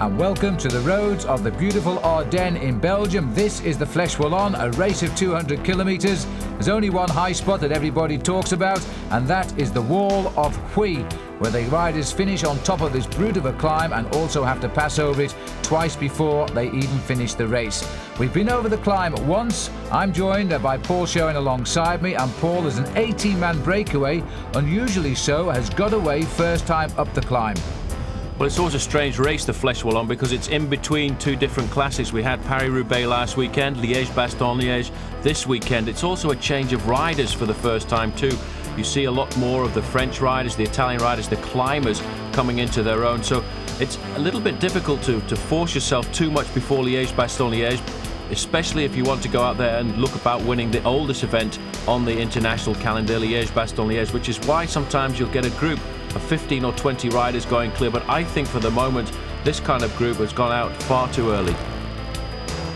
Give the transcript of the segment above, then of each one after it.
and welcome to the roads of the beautiful Ardennes in Belgium. This is the Fleche Wallonne, a race of 200 kilometres. There's only one high spot that everybody talks about, and that is the Wall of Huy, where the riders finish on top of this brute of a climb and also have to pass over it twice before they even finish the race. We've been over the climb once. I'm joined by Paul Schoen alongside me, and Paul is an 18-man breakaway, unusually so, has got away first time up the climb. Well, it's always a strange race, the Fleche Wallonne, because it's in between two different classics. We had Paris-Roubaix last weekend, Liège-Bastogne-Liège this weekend. It's also a change of riders for the first time too. You see a lot more of the French riders, the Italian riders, the climbers coming into their own. So it's a little bit difficult to force yourself too much before Liège-Bastogne-Liège, especially if you want to go out there and look about winning the oldest event on the international calendar, Liège-Bastogne-Liège, which is why sometimes you'll get a group of 15 or 20 riders going clear. But I think for the moment, this kind of group has gone out far too early.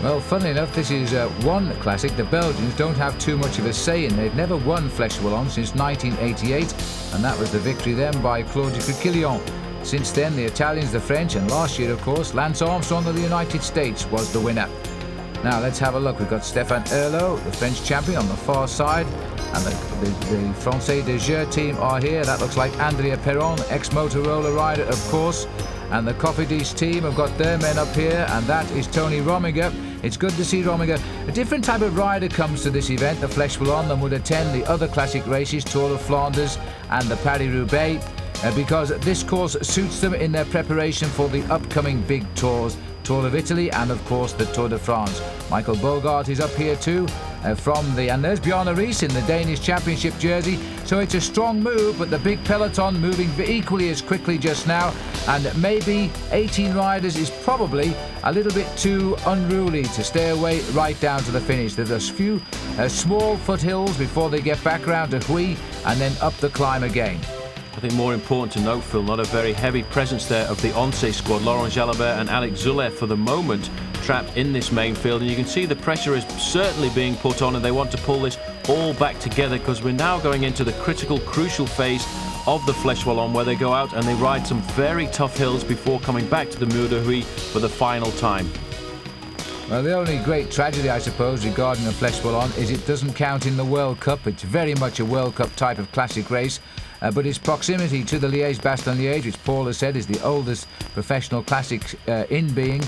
Well, funnily enough, this is one classic the Belgians don't have too much of a say in. They've never won Fleche Wallonne since 1988, and that was the victory then by Claude Quillion. Since then, the Italians, the French, and last year, of course, Lance Armstrong of the United States was the winner. Now, let's have a look. We've got Stéphane Herlot, the French champion, on the far side, and the Francais de Jeux team are here. That looks like Andrea Perron, ex-Motorola rider, of course. And the Cofidis team have got their men up here, and that is Tony Rominger. It's good to see Rominger. A different type of rider comes to this event, the Fleche Wallonne, than would attend the other classic races, Tour of Flanders and the Paris-Roubaix, because this course suits them in their preparation for the upcoming big tours. Tour of Italy and of course the Tour de France. Michael Bogart is up here too and there's Bjarne Riis in the Danish Championship jersey. So it's a strong move, but the big peloton moving equally as quickly just now, and maybe 18 riders is probably a little bit too unruly to stay away right down to the finish. There's a few small foothills before they get back round to Huy and then up the climb again. I think more important to note, Phil, not a very heavy presence there of the Once squad. Laurent Jalabert and Alex Zülle for the moment trapped in this main field, and you can see the pressure is certainly being put on, and they want to pull this all back together because we're now going into the critical, crucial phase of the Fleche Wallonne, where they go out and they ride some very tough hills before coming back to the Mur de Huy for the final time. Well, the only great tragedy, I suppose, regarding the Fleche Wallonne is it doesn't count in the World Cup. It's very much a World Cup type of classic race, but its proximity to the Liège-Bastogne-Liège, which Paul has said is the oldest professional classic in being,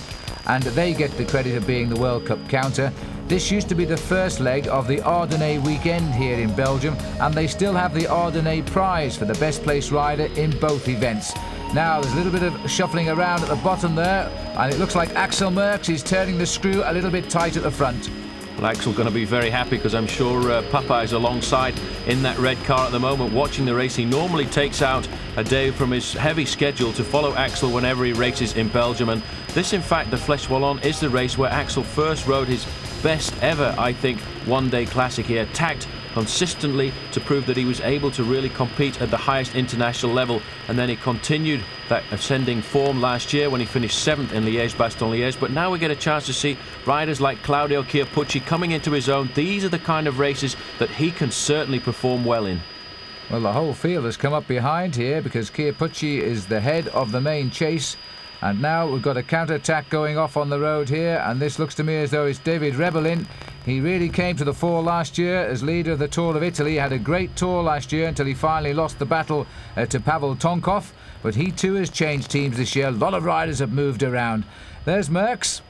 and they get the credit of being the World Cup counter. This used to be the first leg of the Ardennes weekend here in Belgium, and they still have the Ardennes prize for the best placed rider in both events. Now, there's a little bit of shuffling around at the bottom there, and it looks like Axel Merckx is turning the screw a little bit tight at the front. Well, Axel's going to be very happy because I'm sure Papa is alongside in that red car at the moment watching the race. He normally takes out a day from his heavy schedule to follow Axel whenever he races in Belgium, and this, in fact, the Fleche Wallonne is the race where Axel first rode his best ever, I think, one-day classic. He attacked consistently to prove that he was able to really compete at the highest international level, and then he continued that ascending form last year when he finished 7th in Liège-Bastogne-Liège. But now we get a chance to see riders like Claudio Chiappucci coming into his own. These are the kind of races that he can certainly perform well in. Well, the whole field has come up behind here because Chiappucci is the head of the main chase. And now we've got a counter-attack going off on the road here, and this looks to me as though it's David Rebellin. He really came to the fore last year as leader of the Tour of Italy. He had a great tour last year until he finally lost the battle to Pavel Tonkov. But he too has changed teams this year. A lot of riders have moved around. There's Merckx.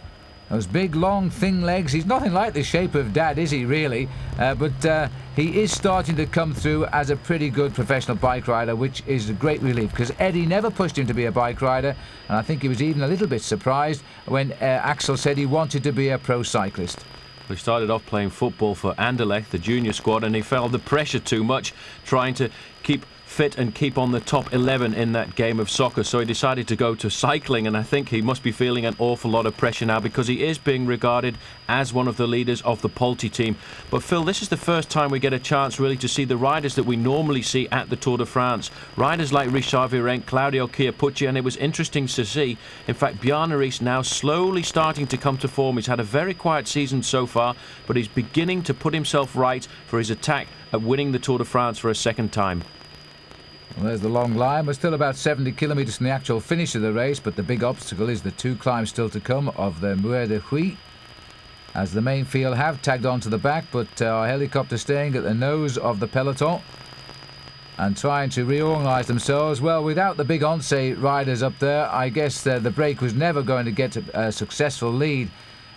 Those big, long, thin legs. He's nothing like the shape of Dad, is he, really? But he is starting to come through as a pretty good professional bike rider, which is a great relief, because Eddie never pushed him to be a bike rider, and I think he was even a little bit surprised when Axel said he wanted to be a pro cyclist. He started off playing football for Anderlecht, the junior squad, and he felt the pressure too much, trying to keep fit and keep on the top 11 in that game of soccer. So he decided to go to cycling, and I think he must be feeling an awful lot of pressure now because he is being regarded as one of the leaders of the Polti team. But Phil, this is the first time we get a chance really to see the riders that we normally see at the Tour de France. Riders like Richard Virenque, Claudio Chiappucci, and it was interesting to see, in fact, Bjarne Riis now slowly starting to come to form. He's had a very quiet season so far, but he's beginning to put himself right for his attack at winning the Tour de France for a second time. Well, there's the long line. We're still about 70 kilometres from the actual finish of the race, but the big obstacle is the 2 climbs still to come of the Muir de Huy, as the main field have tagged on to the back, but our helicopter staying at the nose of the peloton and trying to reorganise themselves. Well, without the big Once riders up there, I guess the break was never going to get a successful lead,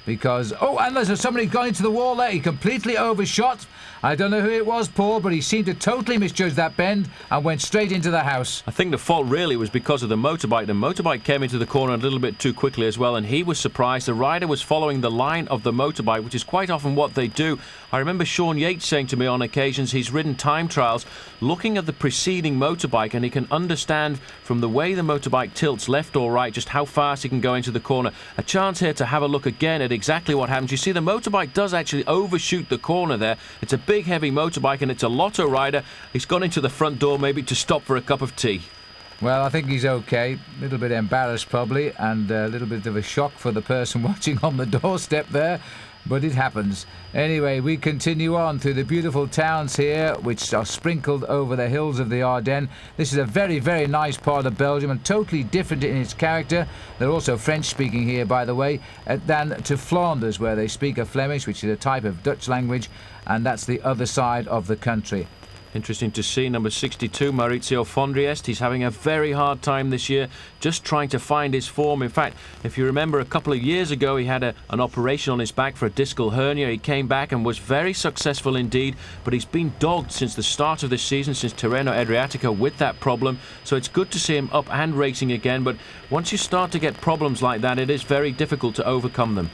because... Oh, and there's somebody gone into the wall there. He completely overshot. I don't know who it was, Paul, but he seemed to totally misjudge that bend and went straight into the house. I think the fault really was because of the motorbike. The motorbike came into the corner a little bit too quickly as well, and he was surprised. The rider was following the line of the motorbike, which is quite often what they do. I remember Sean Yates saying to me on occasions he's ridden time trials looking at the preceding motorbike, and he can understand from the way the motorbike tilts left or right just how fast he can go into the corner. A chance here to have a look again at exactly what happens. You see, the motorbike does actually overshoot the corner there. It's a big heavy motorbike and it's a lotto rider. He's gone into the front door maybe to stop for a cup of tea. Well, I think he's okay. A little bit embarrassed probably, and a little bit of a shock for the person watching on the doorstep there, but it happens. Anyway, we continue on through the beautiful towns here, which are sprinkled over the hills of the Ardennes. This is a very, very nice part of Belgium and totally different in its character. They're also French-speaking here, by the way, than to Flanders, where they speak a Flemish, which is a type of Dutch language, and that's the other side of the country. Interesting to see number 62, Maurizio Fondriest. He's having a very hard time this year, just trying to find his form. In fact, if you remember a couple of years ago, he had an operation on his back for a discal hernia. He came back and was very successful indeed, but he's been dogged since the start of this season, since Tirreno Adriatico, with that problem. So it's good to see him up and racing again, but once you start to get problems like that, it is very difficult to overcome them.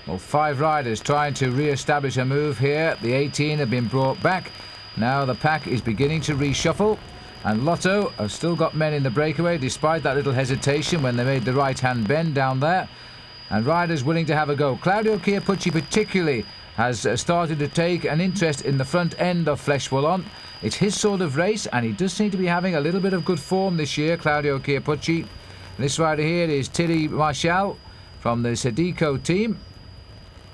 Well, 5 riders trying to re-establish a move here. The 18 have been brought back. Now the pack is beginning to reshuffle, and Lotto have still got men in the breakaway despite that little hesitation when they made the right-hand bend down there, and riders willing to have a go. Claudio Chiappucci particularly has started to take an interest in the front end of Fleche Wallonne. It's his sort of race, and he does seem to be having a little bit of good form this year, Claudio Chiappucci. This rider here is Thierry Marchal from the Sedeco team.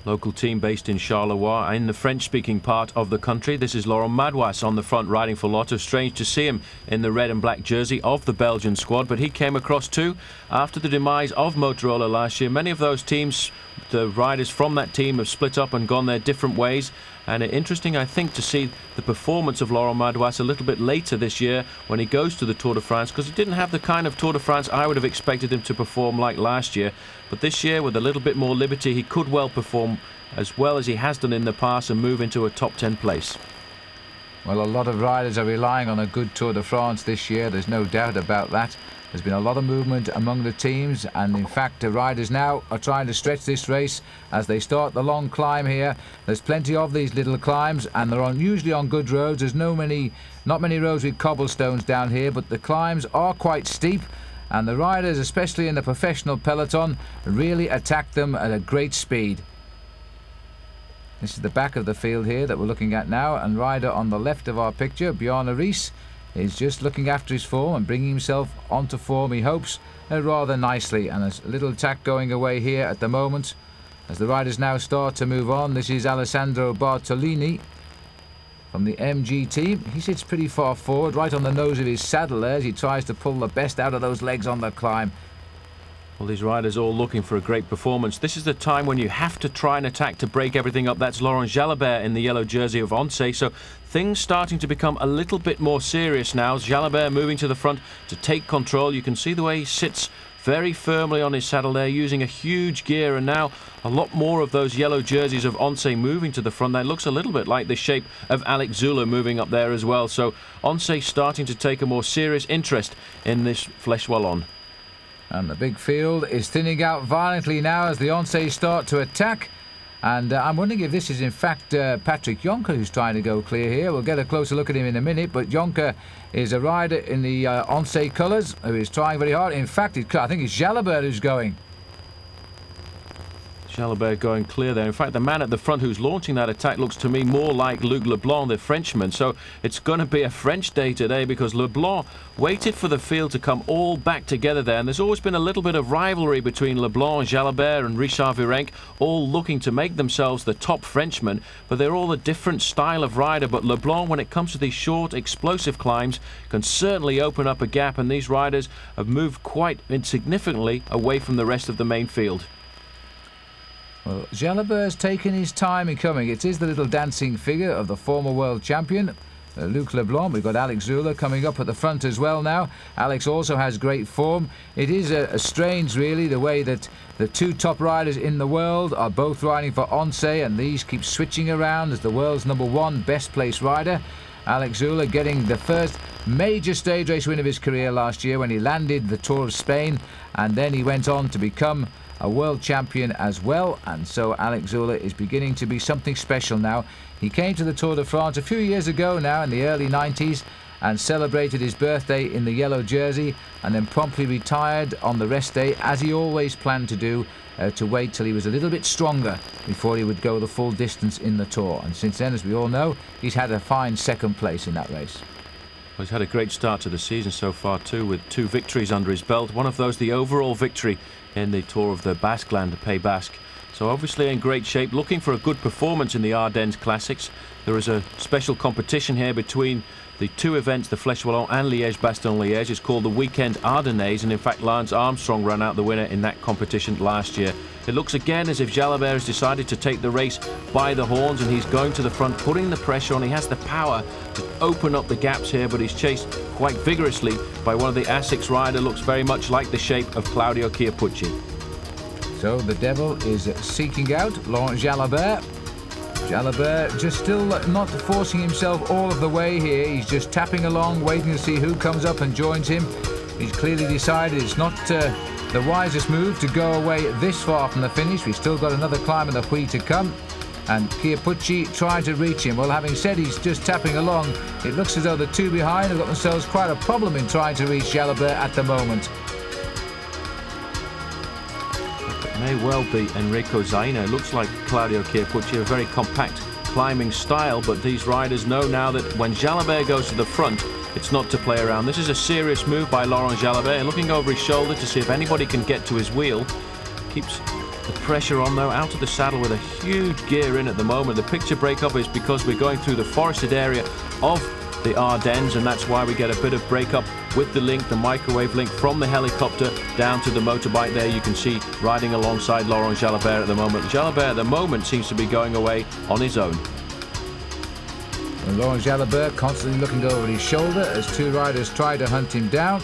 Local team based in Charleroi, in the French-speaking part of the country. This is Laurent Madouas on the front riding for Lotto. Strange to see him in the red and black jersey of the Belgian squad, but he came across too after the demise of Motorola last year. Many of those teams, the riders from that team, have split up and gone their different ways. And interesting, I think, to see the performance of Laurent Madouas a little bit later this year when he goes to the Tour de France, because he didn't have the kind of Tour de France I would have expected him to perform like last year. But this year, with a little bit more liberty, he could well perform as well as he has done in the past and move into a top 10 place. Well, a lot of riders are relying on a good Tour de France this year. There's no doubt about that. There's been a lot of movement among the teams, and in fact the riders now are trying to stretch this race as they start the long climb here. There's plenty of these little climbs, and they're usually on good roads. There's not many roads with cobblestones down here, but the climbs are quite steep, and the riders, especially in the professional peloton, really attack them at a great speed. This is the back of the field here that we're looking at now, and rider on the left of our picture, Bjarne Riis, is just looking after his form and bringing himself onto form, he hopes, rather nicely. And there's a little attack going away here at the moment as the riders now start to move on. This is Alessandro Bartolini from the MG team. He sits pretty far forward, right on the nose of his saddle there, as he tries to pull the best out of those legs on the climb. Well, these riders all looking for a great performance. This is the time when you have to try and attack to break everything up. That's Laurent Jalabert in the yellow jersey of Once. So things starting to become a little bit more serious now. Jalabert moving to the front to take control. You can see the way he sits very firmly on his saddle there, using a huge gear, and now a lot more of those yellow jerseys of Once moving to the front. That looks a little bit like the shape of Alex Zula moving up there as well. So Once starting to take a more serious interest in this Fleche Wallonne. And the big field is thinning out violently now as the Once start to attack. And I'm wondering if this is in fact Patrick Jonker who's trying to go clear here. We'll get a closer look at him in a minute, but Jonker is a rider in the Once colours who is trying very hard. In fact, I think it's Jalabert who's going. Jalabert going clear there. In fact, the man at the front who's launching that attack looks to me more like Luc Leblanc, the Frenchman. So it's going to be a French day today because Leblanc waited for the field to come all back together there. And there's always been a little bit of rivalry between Leblanc, Jalabert and Richard Virenque, all looking to make themselves the top Frenchmen. But they're all a different style of rider. But Leblanc, when it comes to these short, explosive climbs, can certainly open up a gap. And these riders have moved quite insignificantly away from the rest of the main field. Well, Jalabert's taken his time in coming. It is the little dancing figure of the former world champion, Luc Leblanc. We've got Alex Zülle coming up at the front as well now. Alex also has great form. It is a strange, really, the way that the two top riders in the world are both riding for Oncé, and these keep switching around as the world's #1 best placed rider. Alex Zülle getting the first major stage race win of his career last year when he landed the Tour of Spain, and then he went on to become a world champion as well, and so Alex Zülle is beginning to be something special now. He came to the Tour de France a few years ago now in the early 90s and celebrated his birthday in the yellow jersey, and then promptly retired on the rest day, as he always planned to do, to wait till he was a little bit stronger before he would go the full distance in the Tour. And since then, as we all know, he's had a fine second place in that race. Well, he's had a great start to the season so far too, with 2 victories under his belt. One of those, the overall victory in the Tour of the Basque-Land, the Pays Basque. So obviously in great shape, looking for a good performance in the Ardennes Classics. There is a special competition here between the 2 events, the Fleche Wallonne and Liège-Bastogne-Liège. It's called the Weekend Ardennaise, and in fact Lance Armstrong ran out the winner in that competition last year. It looks again as if Jalabert has decided to take the race by the horns, and he's going to the front, putting the pressure on. He has the power to open up the gaps here, but he's chased quite vigorously by one of the Asics rider. Looks very much like the shape of Claudio Chiappucci. So the devil is seeking out Laurent Jalabert. Jalabert just still not forcing himself all of the way here. He's just tapping along, waiting to see who comes up and joins him. He's clearly decided it's not the wisest move to go away this far from the finish. We've still got another climb in the Puy to come, and Chiappucci tried to reach him. Well, having said he's just tapping along, it looks as though the 2 behind have got themselves quite a problem in trying to reach Jalabert at the moment. May well be Enrico Zaino. It looks like Claudio Chiappucci, a very compact climbing style, but these riders know now that when Jalabert goes to the front, it's not to play around. This is a serious move by Laurent Jalabert, looking over his shoulder to see if anybody can get to his wheel. Keeps the pressure on though, out of the saddle with a huge gear in at the moment. The picture breakup is because we're going through the forested area of the Ardennes, and that's why we get a bit of breakup with the link, the microwave link from the helicopter down to the motorbike there. You can see riding alongside Laurent Jalabert at the moment. Jalabert at the moment seems to be going away on his own. And Laurent Jalabert constantly looking over his shoulder as 2 riders try to hunt him down.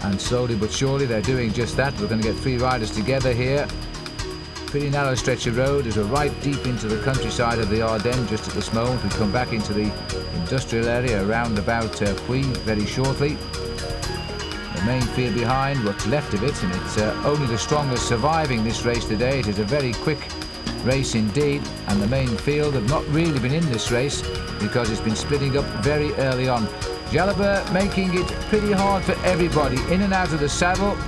And slowly but surely they're doing just that. We're going to get 3 riders together here. Pretty narrow stretch of road as we're right deep into the countryside of the Ardennes just at this moment. We come back into the industrial area around about Puy very shortly. The main field behind, what's left of it, and it's only the strongest surviving this race today. It is a very quick race indeed, and the main field have not really been in this race because it's been splitting up very early on. Jalabert making it pretty hard for everybody in and out of the saddle.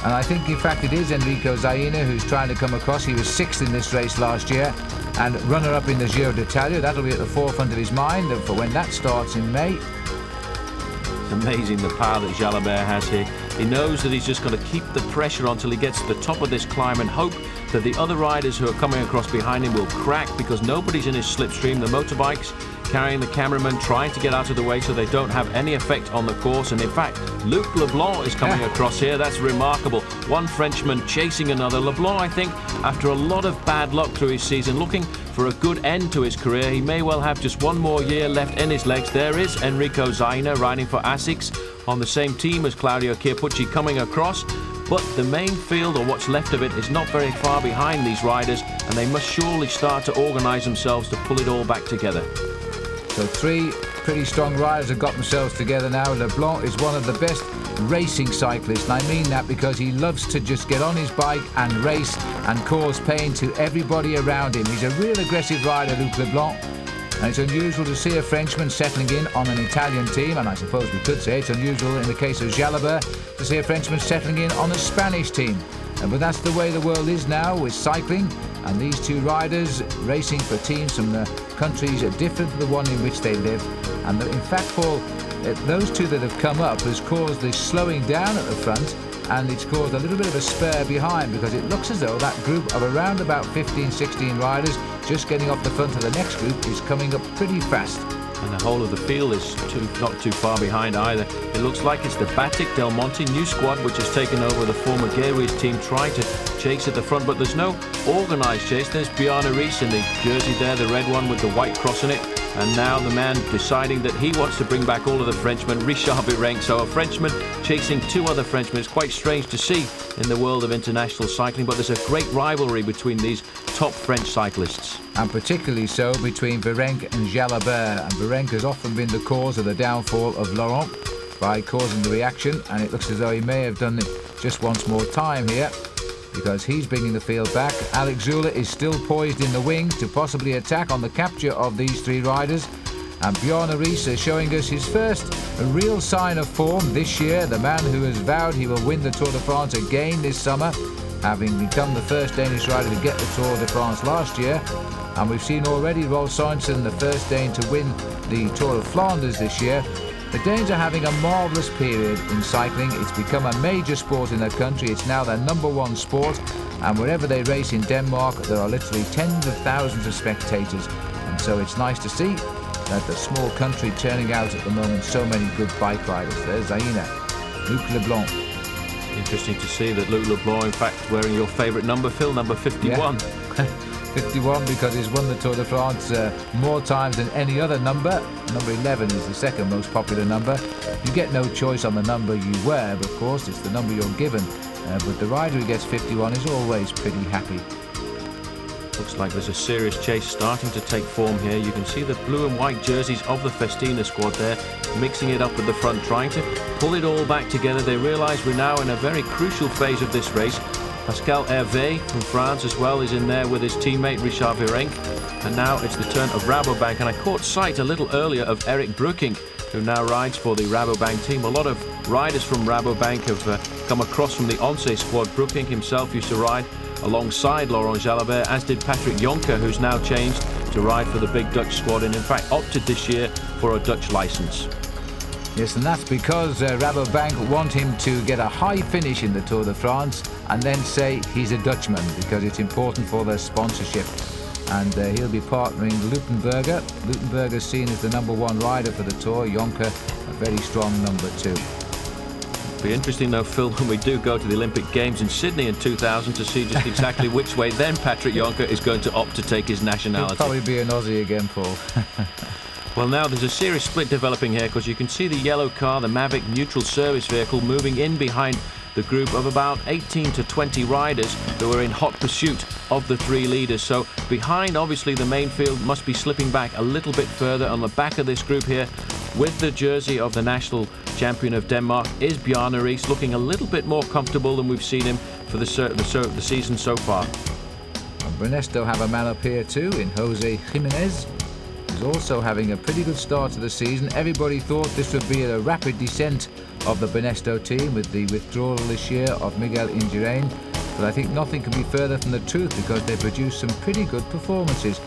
And I think, in fact, it is Enrico Zaino who's trying to come across. He was 6th in this race last year and runner-up in the Giro d'Italia. That'll be at the forefront of his mind for when that starts in May. It's amazing the power that Jalabert has here. He knows that he's just got to keep the pressure on till he gets to the top of this climb and hope that the other riders who are coming across behind him will crack, because nobody's in his slipstream. The motorbikes carrying the cameraman, trying to get out of the way so they don't have any effect on the course. And in fact, Luc Leblanc is coming across here. That's remarkable. One Frenchman chasing another. Leblanc, I think, after a lot of bad luck through his season, looking for a good end to his career. He may well have just 1 more year left in his legs. There is Enrico Zaino riding for Asics on the same team as Claudio Chiappucci coming across. But the main field, or what's left of it, is not very far behind these riders, and they must surely start to organise themselves to pull it all back together. So 3 pretty strong riders have got themselves together now. Leblanc is one of the best racing cyclists, and I mean that because he loves to just get on his bike and race and cause pain to everybody around him. He's a real aggressive rider, Luc Leblanc, and it's unusual to see a Frenchman settling in on an Italian team, and I suppose we could say it's unusual in the case of Jalabert to see a Frenchman settling in on a Spanish team. But that's the way the world is now with cycling, and these two riders racing for teams from the countries different to the one in which they live. And in fact, Paul, those two that have come up has caused this slowing down at the front, and it's caused a little bit of a spur behind, because it looks as though that group of around about 15-16 riders just getting off the front of the next group is coming up pretty fast. And the whole of the field is not too far behind either. It looks like it's the Batik Del Monte new squad which has taken over the former Gearwees team, trying to chase at the front, but there's no organised chase. There's Bjarne Riis in the jersey there, the red one with the white cross on it. And now the man deciding that he wants to bring back all of the Frenchmen, Richard Virenque. So a Frenchman chasing two other Frenchmen. It's quite strange to see in the world of international cycling, but there's a great rivalry between these top French cyclists. And particularly so between Virenque and Jalabert. And Virenque has often been the cause of the downfall of Laurent by causing the reaction, and it looks as though he may have done it just once more time here, because he's bringing the field back. Alex Zula is still poised in the wing to possibly attack on the capture of these three riders. And Bjarne Riis is showing us his first real sign of form this year, the man who has vowed he will win the Tour de France again this summer, having become the first Danish rider to get the Tour de France last year. And we've seen already Rolf Sørensen, the first Dane to win the Tour of Flanders this year. The Danes are having a marvellous period in cycling. It's become a major sport in their country. It's now their number one sport, and wherever they race in Denmark, there are literally tens of thousands of spectators. And so it's nice to see that the small country turning out at the moment so many good bike riders. There's Zaina, Luc Leblanc. Interesting to see that Luc Leblanc, in fact, wearing your favourite number, Phil, number 51. Yeah. 51 because he's won the Tour de France more times than any other number. Number 11 is the second most popular number. You get no choice on the number you wear, but of course it's the number you're given. But the rider who gets 51 is always pretty happy. Looks like there's a serious chase starting to take form here. You can see the blue and white jerseys of the Festina squad there, mixing it up at the front, trying to pull it all back together. They realise we're now in a very crucial phase of this race. Pascal Hervé from France as well is in there with his teammate Richard Virenque. And now it's the turn of Rabobank, and I caught sight a little earlier of Eric Breukink, who now rides for the Rabobank team. A lot of riders from Rabobank have come across from the Once squad. Breukink himself used to ride alongside Laurent Jalabert, as did Patrick Jonker, who's now changed to ride for the big Dutch squad and in fact opted this year for a Dutch licence. Yes, and that's because Rabobank want him to get a high finish in the Tour de France and then say he's a Dutchman, because it's important for their sponsorship. And he'll be partnering Lutenberger. Lutenberger's seen as the number one rider for the Tour. Jonker, a very strong number two. It'll be interesting though, Phil, when we do go to the Olympic Games in Sydney in 2000 to see just exactly which way then Patrick Jonker is going to opt to take his nationality. He'll probably be an Aussie again, Paul. Well, now there's a serious split developing here, because you can see the yellow car, the Mavic neutral service vehicle, moving in behind the group of about 18 to 20 riders who are in hot pursuit of the three leaders. So behind, obviously, the main field must be slipping back a little bit further. On the back of this group here, with the jersey of the national champion of Denmark, is Bjarne Riis, looking a little bit more comfortable than we've seen him for the season so far. And Brenesto have a man up here too in Jose Jimenez. He's also having a pretty good start to the season. Everybody thought this would be a rapid descent of the Brenesto team with the withdrawal this year of Miguel Indurain, but I think nothing can be further from the truth, because they produced some pretty good performances.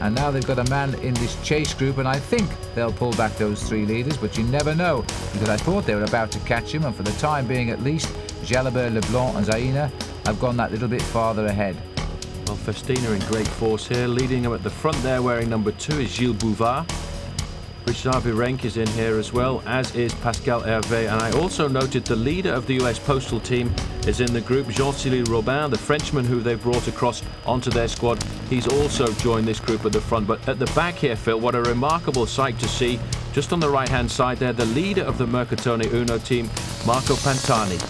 And now they've got a man in this chase group, and I think they'll pull back those three leaders, but you never know, because I thought they were about to catch him, and for the time being at least, Jalabert, Leblanc and Zaina have gone that little bit farther ahead. Well, Festina in great force here. Leading them at the front there, wearing number 2, is Gilles Bouvard. Richard Virenque is in here as well, as is Pascal Hervé. And I also noted the leader of the US Postal team is in the group, Jean-Cyril Robin, the Frenchman who they've brought across onto their squad. He's also joined this group at the front. But at the back here, Phil, what a remarkable sight to see. Just on the right-hand side there, the leader of the Mercatone Uno team, Marco Pantani.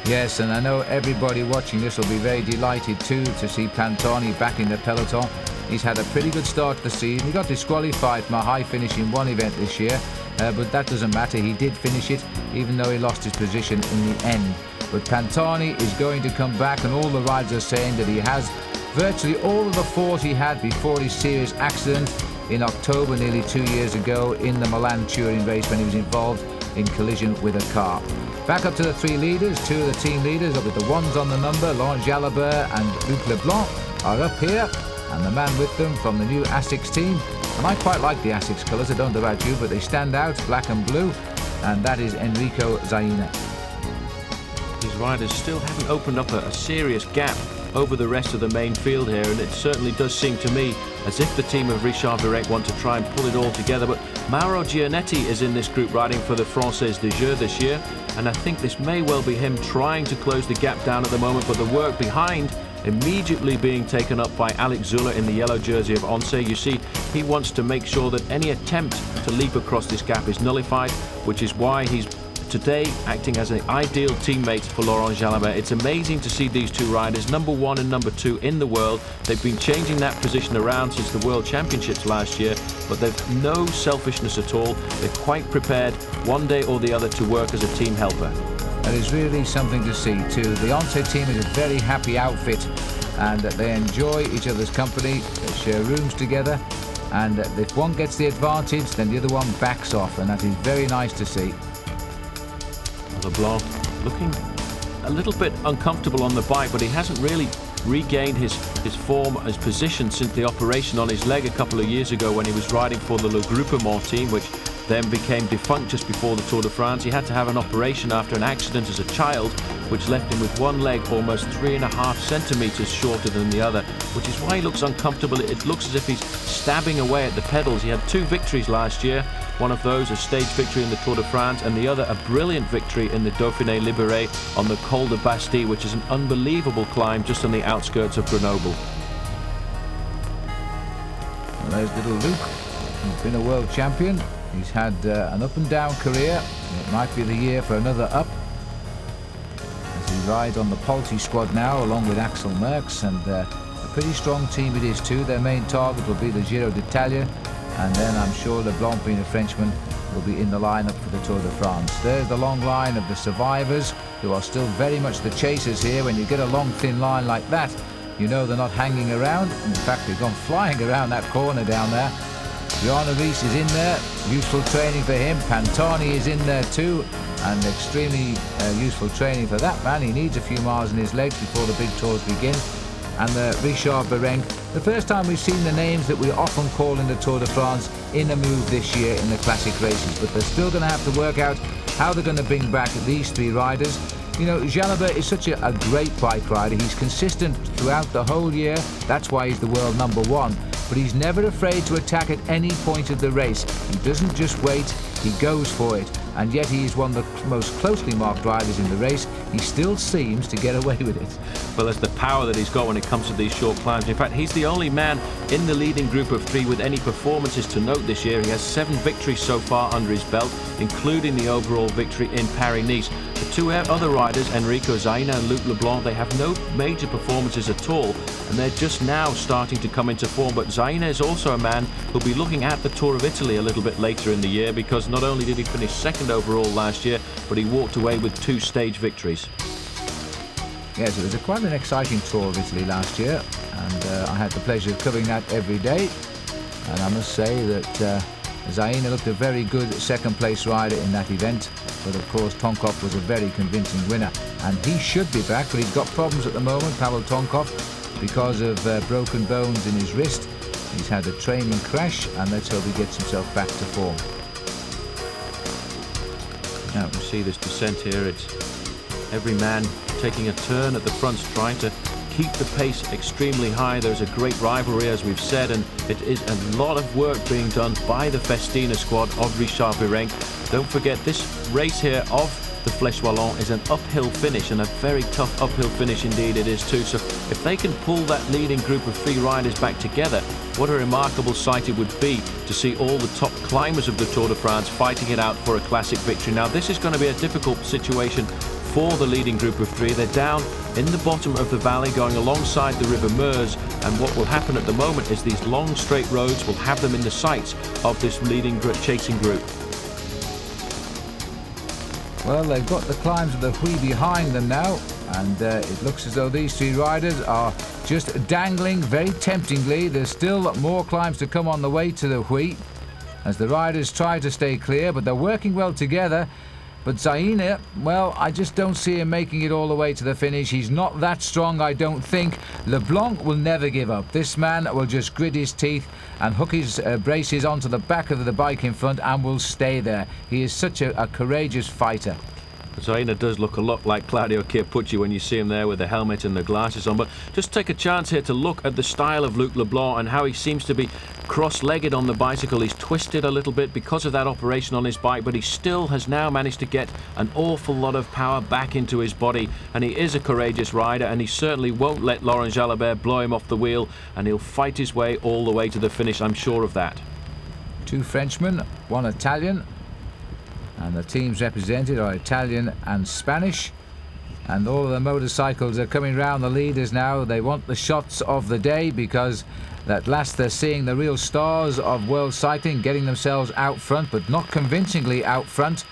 Yes, and I know everybody watching this will be very delighted too to see Pantani back in the peloton. He's had a pretty good start to the season. He got disqualified from a high finish in one event this year, but that doesn't matter. He did finish it, even though he lost his position in the end. But Pantani is going to come back, and all the riders are saying that he has virtually all of the force he had before his serious accident in October nearly 2 years ago in the Milan touring race, when he was involved in collision with a car. Back up to the three leaders, two of the team leaders with the ones on the number, Laurent Jalabert and Luc Leblanc, are up here, and the man with them from the new Asics team. And I quite like the Asics colours, I don't know about you, but they stand out, black and blue, and that is Enrico Zaina. These riders still haven't opened up a serious gap over the rest of the main field here, and it certainly does seem to me as if the team of Richard Virenque want to try and pull it all together. But Mauro Gianetti is in this group riding for the Française des Jeux this year, and I think this may well be him trying to close the gap down at the moment, but the work behind immediately being taken up by Alex Züller in the yellow jersey of Once. You see, he wants to make sure that any attempt to leap across this gap is nullified, which is why he's today acting as an ideal teammate for Laurent Jalabert. It's amazing to see these two riders, number one and number two in the world. They've been changing that position around since the World Championships last year, but they've no selfishness at all. They're quite prepared one day or the other to work as a team helper. That is really something to see too. The Once team is a very happy outfit, and they enjoy each other's company. They share rooms together, and if one gets the advantage, then the other one backs off, and that is very nice to see. Leblanc looking a little bit uncomfortable on the bike, but he hasn't really regained his form, his position since the operation on his leg a couple of years ago when he was riding for the Le Groupement team, which then became defunct just before the Tour de France. He had to have an operation after an accident as a child, which left him with one leg almost 3.5 centimeters shorter than the other, which is why he looks uncomfortable. It looks as if he's stabbing away at the pedals. He had 2 victories last year, one of those a stage victory in the Tour de France, and the other a brilliant victory in the Dauphiné Libéré on the Col de Bastille, which is an unbelievable climb just on the outskirts of Grenoble. Well, there's little Luc. He's been a world champion. He's had an up and down career. It might be the year for another up, as he rides on the Polti squad now along with Axel Merckx, and a pretty strong team it is too. Their main target will be the Giro d'Italia, and then I'm sure Leblanc, being a Frenchman, will be in the lineup for the Tour de France. There's the long line of the survivors, who are still very much the chasers here. When you get a long thin line like that, you know they're not hanging around. In fact, they've gone flying around that corner down there. Joanna Rees is in there, useful training for him. Pantani is in there too, and extremely useful training for that man. He needs a few miles in his legs before the big tours begin. And Richard Virenque, the first time we've seen the names that we often call in the Tour de France in a move this year in the classic races, but they're still going to have to work out how they're going to bring back these 3 riders. You know, Jalabert is such a great bike rider. He's consistent throughout the whole year. That's why he's the world number 1. But he's never afraid to attack at any point of the race. He doesn't just wait, he goes for it. And yet he is one of the most closely marked riders in the race. He still seems to get away with it. Well, that's the power that he's got when it comes to these short climbs. In fact, he's the only man in the leading group of 3 with any performances to note this year. He has 7 victories so far under his belt, including the overall victory in Paris-Nice. The 2 other riders, Enrico Zaina and Luc Leblanc, they have no major performances at all, and they're just now starting to come into form. But Zaina is also a man who'll be looking at the Tour of Italy a little bit later in the year, because not only did he finish 2nd overall last year, but he walked away with 2 stage victories. Yes, it was quite an exciting Tour of Italy last year, and I had the pleasure of covering that every day. And I must say that Zaina looked a very good second-place rider in that event, but of course Tonkov was a very convincing winner, and he should be back, but he's got problems at the moment, Pavel Tonkov, because of broken bones in his wrist. He's had a training crash, and let's hope he gets himself back to form. Now we see this descent here. It's every man taking a turn at the front, trying to keep the pace extremely high. There's a great rivalry, as we've said, and it is a lot of work being done by the Festina squad of Richard Virenque. Don't forget, this race here of the Fleche Wallonne is an uphill finish, and a very tough uphill finish indeed it is too. So if they can pull that leading group of 3 riders back together, what a remarkable sight it would be to see all the top climbers of the Tour de France fighting it out for a classic victory. Now this is going to be a difficult situation for the leading group of 3. They're down in the bottom of the valley going alongside the River Meuse, and what will happen at the moment is these long straight roads will have them in the sights of this leading chasing group. Well, they've got the climbs of the Huy behind them now, and it looks as though these 3 riders are just dangling very temptingly. There's still more climbs to come on the way to the Huy, as the riders try to stay clear, but they're working well together. But Zaina, well, I just don't see him making it all the way to the finish. He's not that strong, I don't think. LeBlanc will never give up. This man will just grit his teeth and hook his braces onto the back of the bike in front and will stay there. He is such a courageous fighter. Zaina does look a lot like Claudio Chiappucci when you see him there with the helmet and the glasses on, but just take a chance here to look at the style of Luc Leblanc and how he seems to be cross-legged on the bicycle. He's twisted a little bit because of that operation on his bike, but he still has now managed to get an awful lot of power back into his body, and he is a courageous rider, and he certainly won't let Laurent Jalabert blow him off the wheel, and he'll fight his way all the way to the finish, I'm sure of that. 2 Frenchmen, 1 Italian. And the teams represented are Italian and Spanish. And all of the motorcycles are coming round the leaders now. They want the shots of the day because at last they're seeing the real stars of world cycling getting themselves out front, but not convincingly out front.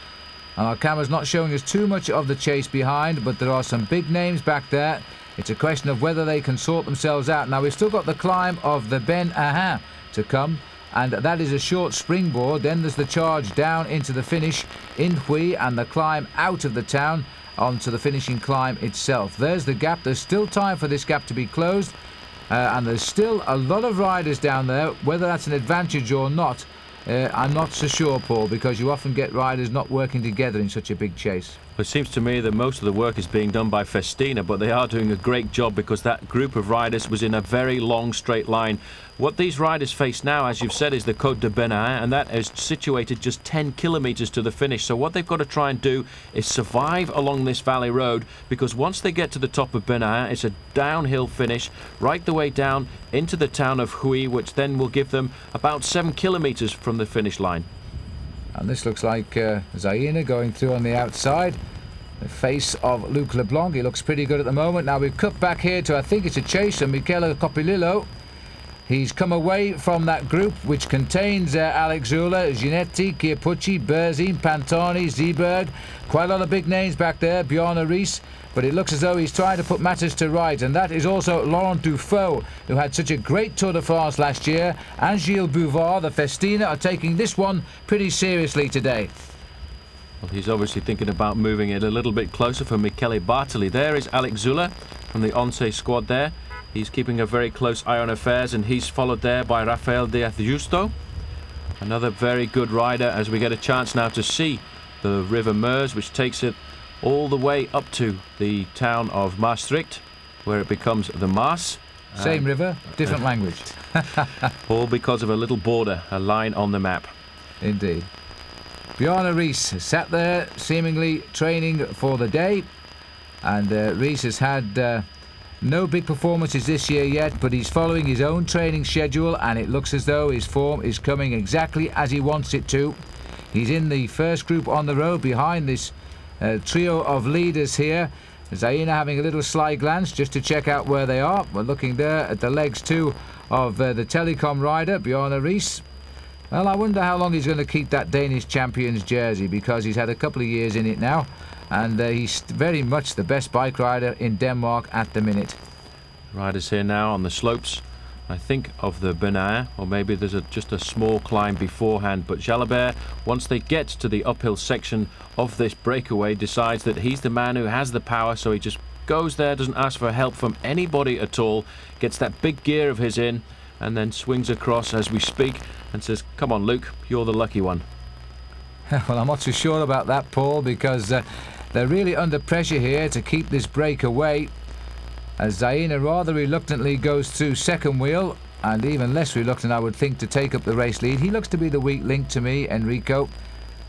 And our camera's not showing us too much of the chase behind, but there are some big names back there. It's a question of whether they can sort themselves out. Now, we've still got the climb of the Ben Ahin to come. And that is a short springboard. Then there's the charge down into the finish in Huy and the climb out of the town onto the finishing climb itself. There's the gap. There's still time for this gap to be closed. And there's still a lot of riders down there. Whether that's an advantage or not, I'm not so sure, Paul, because you often get riders not working together in such a big chase. It seems to me that most of the work is being done by Festina, but they are doing a great job because that group of riders was in a very long straight line. What these riders face now, as you've said, is the Côte de Ben Ahin, and that is situated just 10 kilometres to the finish. So what they've got to try and do is survive along this valley road, because once they get to the top of Ben Ahin, it's a downhill finish right the way down into the town of Huy, which then will give them about 7 kilometres from the finish line. And this looks like Zaina going through on the outside. The face of Luc Leblanc, he looks pretty good at the moment. Now we've cut back here to, I think it's a chase, and Michele Copilillo. He's come away from that group, which contains Alex Zula, Ginetti, Chiappucci, Berzin, Pantani, Zeeberg. Quite a lot of big names back there, Bjarne Riis. But it looks as though he's trying to put matters to rights, and that is also Laurent Dufaux, who had such a great Tour de France last year, and Gilles Bouvard. The Festina are taking this one pretty seriously today. Well, he's obviously thinking about moving it a little bit closer for Michele Bartoli. There is Alex Zula from the Once squad there. He's keeping a very close eye on affairs, and he's followed there by Rafael Diaz Justo. Another very good rider, as we get a chance now to see the River Meuse, which takes it all the way up to the town of Maastricht, where it becomes the Maas. Same river, different language. All because of a little border, a line on the map. Indeed. Bjarne Riis sat there seemingly training for the day, and Riis has had no big performances this year yet, but he's following his own training schedule, and it looks as though his form is coming exactly as he wants it to. He's in the first group on the road behind this trio of leaders here. Zaina having a little sly glance just to check out where they are. We're looking there at the legs too of the Telecom rider, Bjarne Riis. Well, I wonder how long he's going to keep that Danish champion's jersey, because he's had a couple of years in it now, and he's very much the best bike rider in Denmark at the minute. Riders here now on the slopes, I think, of the Ben Ahin, or maybe there's just a small climb beforehand. But Jalabert, once they get to the uphill section of this breakaway, decides that he's the man who has the power, so he just goes there, doesn't ask for help from anybody at all, gets that big gear of his in, and then swings across as we speak and says, "Come on, Luke, you're the lucky one." Well, I'm not too sure about that, Paul, because they're really under pressure here to keep this break away, as Zaina rather reluctantly goes through second wheel, and even less reluctant, I would think, to take up the race lead. He looks to be the weak link to me, Enrico.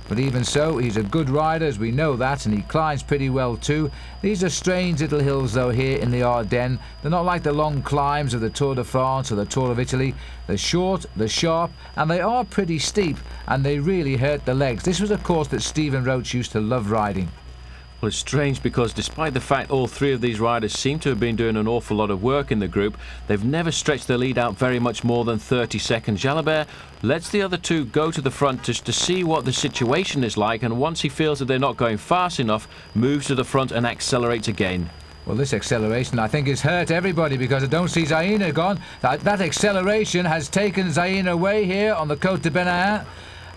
But even so, he's a good rider, as we know that, and he climbs pretty well too. These are strange little hills, though, here in the Ardennes. They're not like the long climbs of the Tour de France or the Tour of Italy. They're short, they're sharp, and they are pretty steep, and they really hurt the legs. This was a course that Stephen Roach used to love riding. Well, it's strange because despite the fact all three of these riders seem to have been doing an awful lot of work in the group, they've never stretched their lead out very much more than 30 seconds. Jalabert lets the other two go to the front just to see what the situation is like, and once he feels that they're not going fast enough, moves to the front and accelerates again. Well, this acceleration, I think, has hurt everybody, because I don't see Zaina gone. That acceleration has taken Zaina away here on the Côte de Ben Ahin.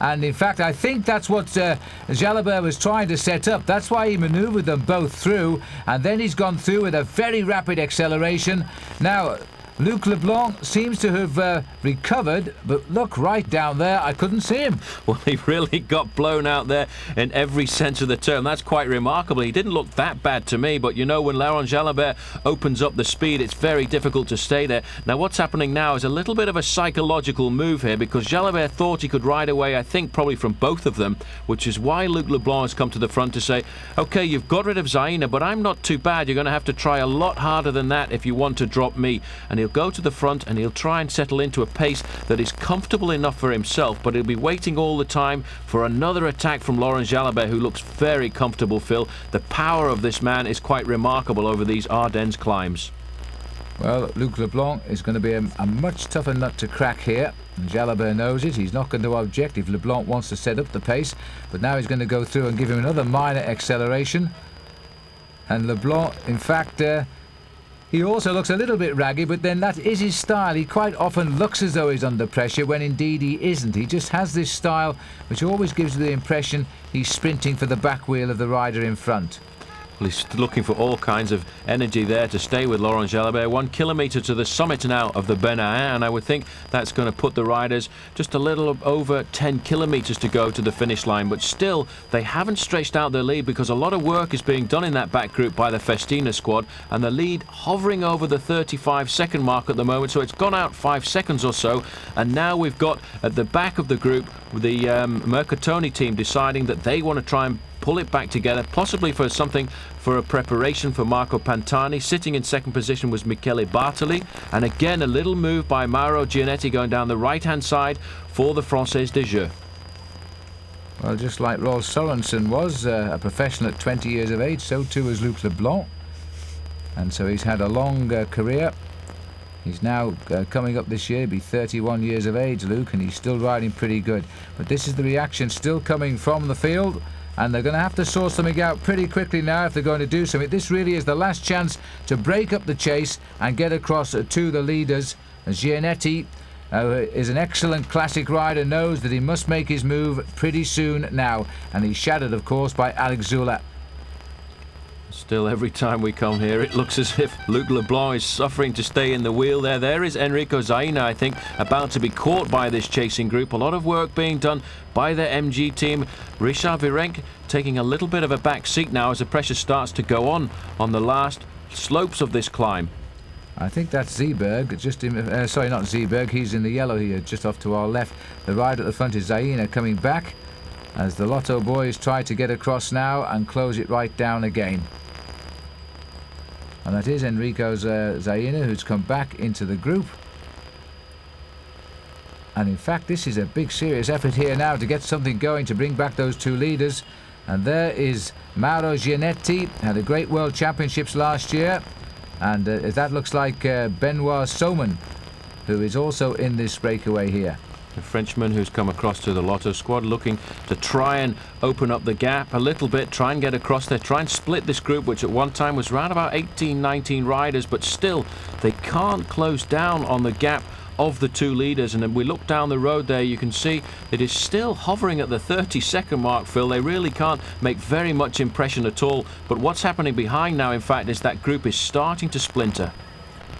And in fact, I think that's what Jalabert was trying to set up. That's why he manoeuvred them both through, and then he's gone through with a very rapid acceleration. Now, Luc Leblanc seems to have recovered, but look, right down there, I couldn't see him. Well, he really got blown out there in every sense of the term. That's quite remarkable. He didn't look that bad to me, but you know, when Laurent Jalabert opens up the speed, it's very difficult to stay there. Now, what's happening now is a little bit of a psychological move here, because Jalabert thought he could ride away, I think, probably from both of them, which is why Luc Leblanc has come to the front to say, OK, you've got rid of Zaina, but I'm not too bad. You're going to have to try a lot harder than that if you want to drop me. And he'll go to the front and he'll try and settle into a pace that is comfortable enough for himself, but he'll be waiting all the time for another attack from Laurent Jalabert, who looks very comfortable, Phil. The power of this man is quite remarkable over these Ardennes climbs. Well, Luc Leblanc is going to be a much tougher nut to crack here, and Jalabert knows it. He's not going to object if Leblanc wants to set up the pace, but now he's going to go through and give him another minor acceleration. And Leblanc, in fact, he also looks a little bit raggy, but then that is his style. He quite often looks as though he's under pressure when indeed he isn't. He just has this style which always gives you the impression he's sprinting for the back wheel of the rider in front. Well, he's looking for all kinds of energy there to stay with Laurent Jalabert. 1 kilometre to the summit now of the Benahin, and I would think that's going to put the riders just a little over 10 kilometres to go to the finish line. But still, they haven't stretched out their lead, because a lot of work is being done in that back group by the Festina squad, and the lead hovering over the 35-second mark at the moment. So it's gone out 5 seconds or so, and now we've got at the back of the group the Mercatoni team deciding that they want to try and pull it back together, possibly for something for a preparation for Marco Pantani. Sitting in second position was Michele Bartoli, and again a little move by Mauro Gianetti going down the right hand side for the Française des Jeux. Well, just like Rolf Sorensen was a professional at 20 years of age, so too is Luc Leblanc, and so he's had a long career. He's now coming up this year, be 31 years of age, Luke, and he's still riding pretty good. But this is the reaction still coming from the field, and they're going to have to sort something out pretty quickly now if they're going to do something. This really is the last chance to break up the chase and get across to the leaders. Gianetti is an excellent classic rider, knows that he must make his move pretty soon now, and he's shadowed, of course, by Alex Zula. Still, every time we come here, it looks as if Luc Leblanc is suffering to stay in the wheel there. There is Enrico Zaina, I think, about to be caught by this chasing group. A lot of work being done by the MG team. Richard Virenque taking a little bit of a back seat now as the pressure starts to go on the last slopes of this climb. I think that's Zeeberg, sorry, not Zeeberg, he's in the yellow here, just off to our left. The rider at the front is Zaina coming back, as the Lotto boys try to get across now and close it right down again. And that is Enrico Zaina, who's come back into the group. And in fact, this is a big serious effort here now to get something going to bring back those two leaders. And there is Mauro Gianetti, had a great World Championships last year. And that looks like Benoit Sauman, who is also in this breakaway here. The Frenchman who's come across to the Lotto squad, looking to try and open up the gap a little bit, try and get across there, try and split this group, which at one time was around about 18, 19 riders, but still they can't close down on the gap of the two leaders. And if we look down the road there, you can see it is still hovering at the 30-second mark, Phil. They really can't make very much impression at all. But what's happening behind now, in fact, is that group is starting to splinter.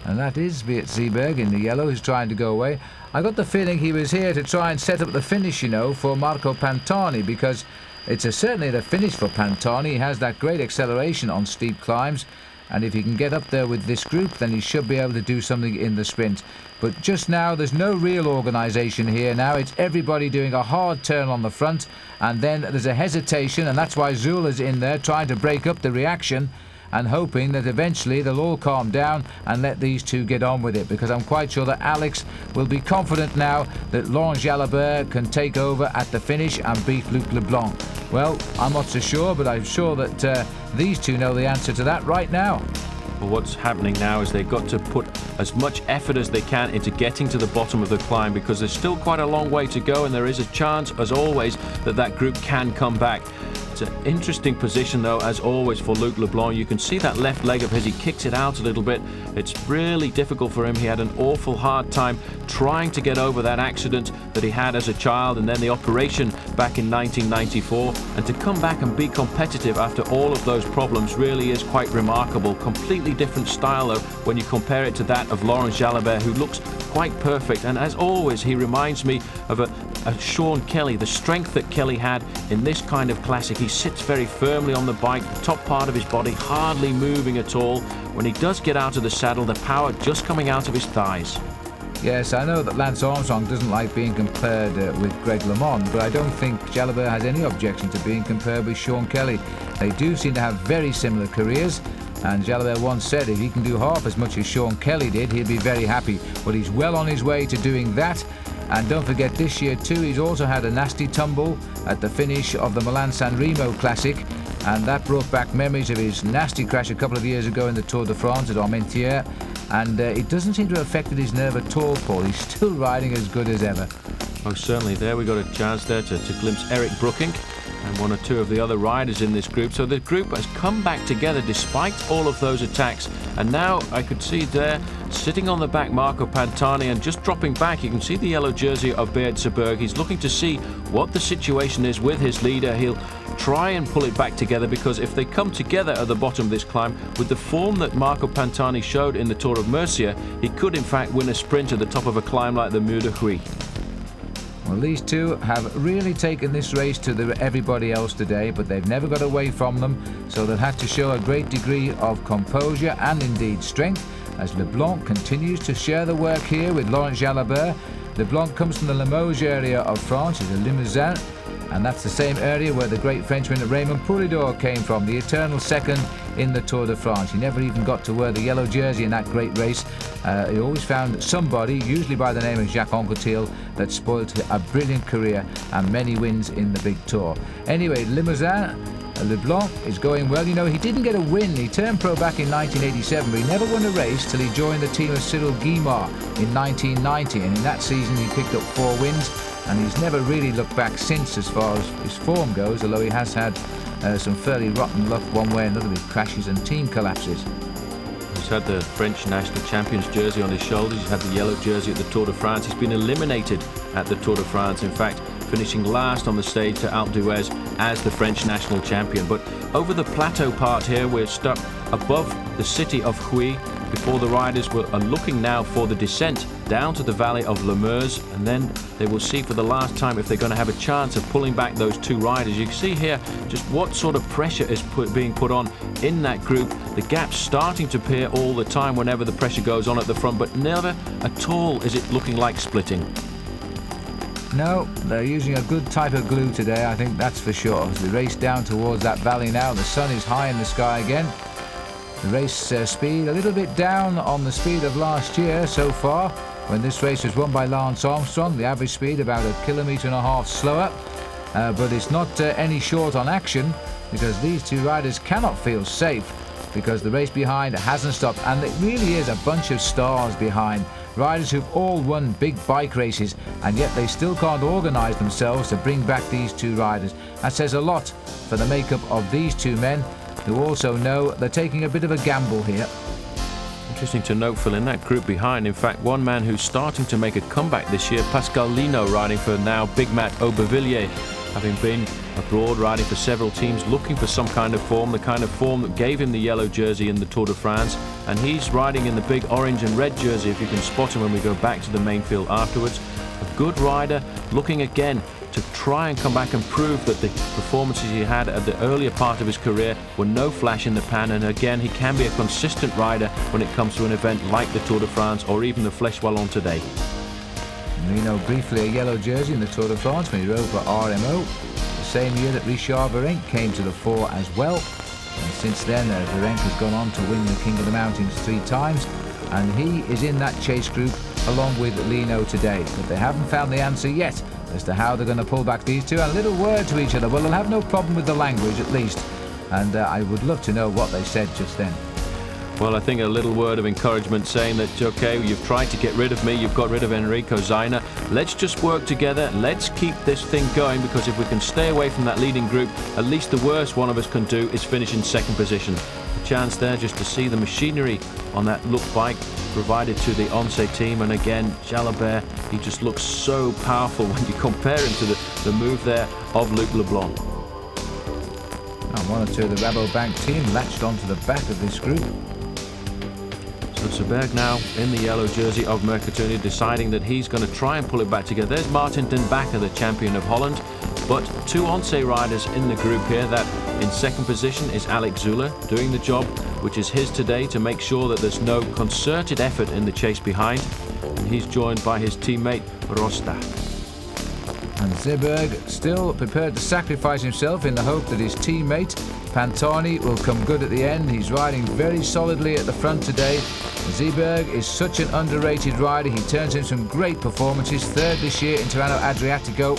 And that is Beat Zeeberg in the yellow, who's trying to go away. I got the feeling he was here to try and set up the finish, you know, for Marco Pantani, because it's certainly the finish for Pantani. He has that great acceleration on steep climbs, and if he can get up there with this group, then he should be able to do something in the sprint. But just now, there's no real organisation here now. It's everybody doing a hard turn on the front, and then there's a hesitation, and that's why Zula's in there trying to break up the reaction, and hoping that eventually they'll all calm down and let these two get on with it, because I'm quite sure that Alex will be confident now that Laurent Jalabert can take over at the finish and beat Luc Leblanc. Well, I'm not so sure, but I'm sure that these two know the answer to that right now. Well, what's happening now is they've got to put as much effort as they can into getting to the bottom of the climb, because there's still quite a long way to go, and there is a chance, as always, that that group can come back. It's an interesting position, though, as always, for Luc Leblanc. You can see that left leg of his. He kicks it out a little bit. It's really difficult for him. He had an awful hard time trying to get over that accident that he had as a child, and then the operation back in 1994. And to come back and be competitive after all of those problems really is quite remarkable. Completely different style, though, when you compare it to that of Laurent Jalabert, who looks quite perfect. And as always, he reminds me of a Sean Kelly, the strength that Kelly had in this kind of classic. He sits very firmly on the bike, the top part of his body hardly moving at all. When he does get out of the saddle, the power just coming out of his thighs. Yes, I know that Lance Armstrong doesn't like being compared with Greg LeMond, but I don't think Jalabert has any objection to being compared with Sean Kelly. They do seem to have very similar careers, and Jalabert once said if he can do half as much as Sean Kelly did, he'd be very happy. But he's well on his way to doing that. And don't forget, this year too, he's also had a nasty tumble at the finish of the Milan-San Remo Classic, and that brought back memories of his nasty crash a couple of years ago in the Tour de France at Armentières. And it doesn't seem to have affected his nerve at all, Paul. He's still riding as good as ever. Oh, certainly. There we got a chance there to glimpse Eric Brooking and one or two of the other riders in this group. So the group has come back together despite all of those attacks. And now I could see there, sitting on the back, Marco Pantani, and just dropping back, you can see the yellow jersey of Beat Saberg. He's looking to see what the situation is with his leader. He'll try and pull it back together, because if they come together at the bottom of this climb, with the form that Marco Pantani showed in the Tour of Murcia, he could in fact win a sprint at the top of a climb like the Mur de Huy. Well, these two have really taken this race to everybody else today, but they've never got away from them, so they'll have to show a great degree of composure and indeed strength as Leblanc continues to share the work here with Laurent Jalabert. Leblanc comes from the Limoges area of France, he's a Limousin, and that's the same area where the great Frenchman Raymond Poulidor came from, the eternal second in the Tour de France. He never even got to wear the yellow jersey in that great race. He always found somebody, usually by the name of Jacques Anquetil, that spoilt a brilliant career and many wins in the big Tour. Anyway, Limousin, Leblanc is going well. You know, he didn't get a win. He turned pro back in 1987, but he never won a race till he joined the team of Cyril Guimard in 1990, and in that season he picked up 4 wins, and he's never really looked back since as far as his form goes, although he has had some fairly rotten luck one way or another with crashes and team collapses. He's had the French national champion's jersey on his shoulders. He's had the yellow jersey at the Tour de France. He's been eliminated at the Tour de France, in fact finishing last on the stage to Alpe d'Huez as the French national champion. But over the plateau part here, we're stuck above the city of Huy before the riders are looking now for the descent down to the valley of Le Meuse, and then they will see for the last time if they're going to have a chance of pulling back those 2 riders. You can see here just what sort of pressure is being put on in that group. The gaps starting to appear all the time whenever the pressure goes on at the front, but never at all is it looking like splitting. No, they're using a good type of glue today, I think that's for sure. As we race down towards that valley now, the sun is high in the sky again. The race speed a little bit down on the speed of last year so far, when this race was won by Lance Armstrong. The average speed about 1.5 kilometres slower, but it's not any short on action, because these 2 riders cannot feel safe, because the race behind hasn't stopped, and it really is a bunch of stars behind. Riders who've all won big bike races, and yet they still can't organise themselves to bring back these 2 riders. That says a lot for the makeup of these 2 men, who also know they're taking a bit of a gamble here. Interesting to note, Phil, in that group behind, in fact, one man who's starting to make a comeback this year, Pascal Lino, riding for now Big Mat Aubervilliers, having been abroad riding for several teams, looking for some kind of form, the kind of form that gave him the yellow jersey in the Tour de France, and he's riding in the big orange and red jersey, if you can spot him when we go back to the main field afterwards. A good rider, looking again to try and come back and prove that the performances he had at the earlier part of his career were no flash in the pan, and again he can be a consistent rider when it comes to an event like the Tour de France or even the Fleche Wallonne today. You know, briefly a yellow jersey in the Tour de France when he rode for RMO, the same year that Richard Virenque came to the fore as well. And since then, Virenque has gone on to win the King of the Mountains 3 times, and he is in that chase group along with Lino today. But they haven't found the answer yet as to how they're going to pull back these 2. And a little word to each other. Well, they'll have no problem with the language at least, and I would love to know what they said just then. Well, I think a little word of encouragement saying that, okay, you've tried to get rid of me, you've got rid of Enrico Zaina. Let's just work together. Let's keep this thing going, because if we can stay away from that leading group, at least the worst one of us can do is finish in second position. A chance there just to see the machinery on that look bike provided to the Once team. And again, Jalabert, he just looks so powerful when you compare him to the move there of Luc Leblanc. And one or two of the Rabobank team latched onto the back of this group. So Seberg now in the yellow jersey of Mercatuni, deciding that he's going to try and pull it back together. There's Martin den Bakker, the champion of Holland. But two Once riders in the group here. That in second position is Alex Zülle, doing the job which is his today to make sure that there's no concerted effort in the chase behind. And he's joined by his teammate Rosta. And Seberg still prepared to sacrifice himself in the hope that his teammate Pantani will come good at the end. He's riding very solidly at the front today. Seberg is such an underrated rider. He turns in some great performances. Third this year in Tirreno Adriatico,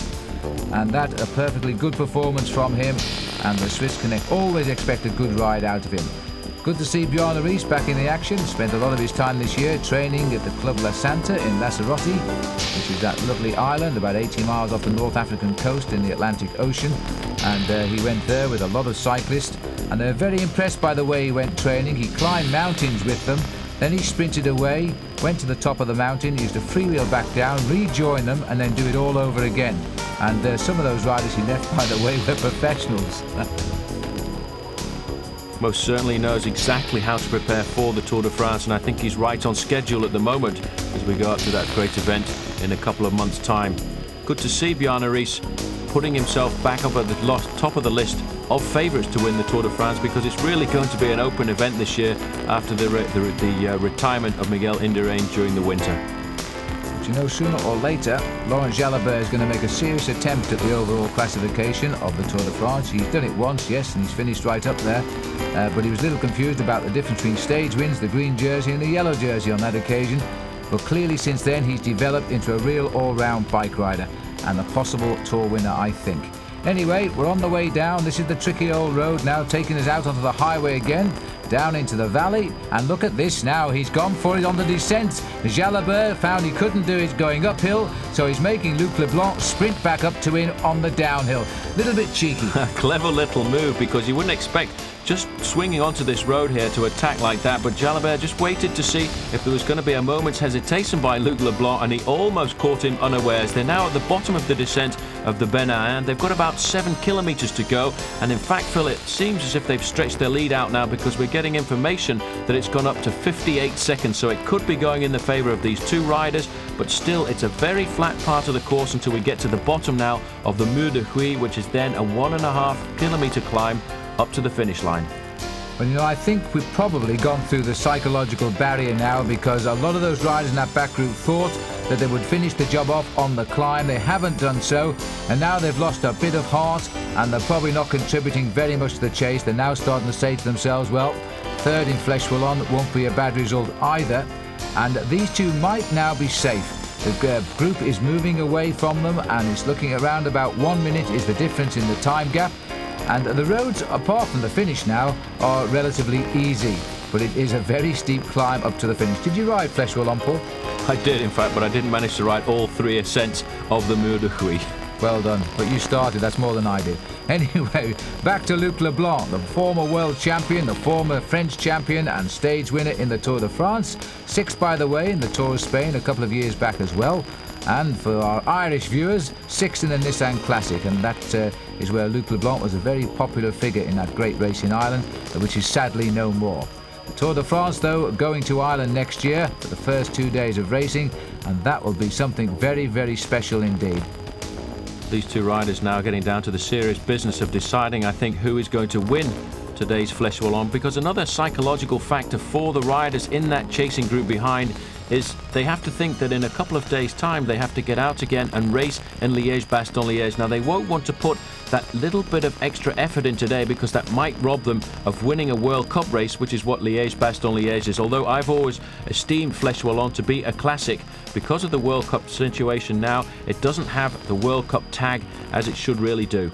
and that a perfectly good performance from him. And the Swiss can always expect a good ride out of him. Good to see Bjarne Riis back in the action. Spent a lot of his time this year training at the Club La Santa in Lanzarote, which is that lovely island about 80 miles off the North African coast in the Atlantic Ocean. And he went there with a lot of cyclists, and they're very impressed by the way he went training. He climbed mountains with them, then he sprinted away, went to the top of the mountain, used a freewheel back down, rejoin them, and then do it all over again. And some of those riders he left, by the way, were professionals. Most certainly knows exactly how to prepare for the Tour de France, and I think he's right on schedule at the moment as we go up to that great event in a couple of months' time. Good to see Bjarne Riis putting himself back up at the top of the list of favourites to win the Tour de France, because it's really going to be an open event this year after the retirement of Miguel Indurain during the winter. But you know, sooner or later, Laurent Jalabert is going to make a serious attempt at the overall classification of the Tour de France. He's done it once, yes, and he's finished right up there. But he was a little confused about the difference between stage wins, the green jersey and the yellow jersey on that occasion. But clearly since then he's developed into a real all-round bike rider and a possible Tour winner, I think. Anyway, we're on the way down. This is the tricky old road now, taking us out onto the highway again, down into the valley. And look at this now, he's gone for it on the descent. Jalabert found he couldn't do it going uphill, so he's making Luc Leblanc sprint back up to him on the downhill. Little bit cheeky. Clever little move, because you wouldn't expect just swinging onto this road here to attack like that, but Jalabert just waited to see if there was going to be a moment's hesitation by Luc Leblanc, and he almost caught him unawares. They're now at the bottom of the descent of the Benahin. They've got about 7 kilometres to go, and in fact, Phil, it seems as if they've stretched their lead out now, because we're getting information that it's gone up to 58 seconds, so it could be going in the favour of these two riders, but still it's a very flat part of the course until we get to the bottom now of the Mur de Huy, which is then a 1.5 kilometre climb up to the finish line. Well, you know, I think we've probably gone through the psychological barrier now, because a lot of those riders in that back group thought that they would finish the job off on the climb. They haven't done so, and now they've lost a bit of heart, and they're probably not contributing very much to the chase. They're now starting to say to themselves, well, third in Fleche Wallonne won't be a bad result either, and these two might now be safe. The group is moving away from them, and it's looking around about 1 minute is the difference in the time gap. And the roads, apart from the finish now, are relatively easy, but it is a very steep climb up to the finish. Did you ride Fleche Wallonne, Paul? I did, in fact, but I didn't manage to ride all 3 ascents of the Mur de Huy. Well done, but you started, that's more than I did. Anyway, back to Luc Leblanc, the former world champion, the former French champion and stage winner in the Tour de France. 6th, by the way, in the Tour of Spain a couple of years back as well. And for our Irish viewers, 6th in the Nissan Classic, and that is where Luc Leblanc was a very popular figure in that great race in Ireland, which is sadly no more. The Tour de France, though, going to Ireland next year for the first 2 days of racing, and that will be something very, very special indeed. These two riders now getting down to the serious business of deciding, I think, who is going to win today's Fleche Wallonne, because another psychological factor for the riders in that chasing group behind is they have to think that in a couple of days' time they have to get out again and race in Liège-Bastogne-Liège. Now, they won't want to put that little bit of extra effort in today, because that might rob them of winning a World Cup race, which is what Liège-Bastogne-Liège is. Although I've always esteemed Fleche Wallonne to be a classic, because of the World Cup situation now, it doesn't have the World Cup tag as it should really do.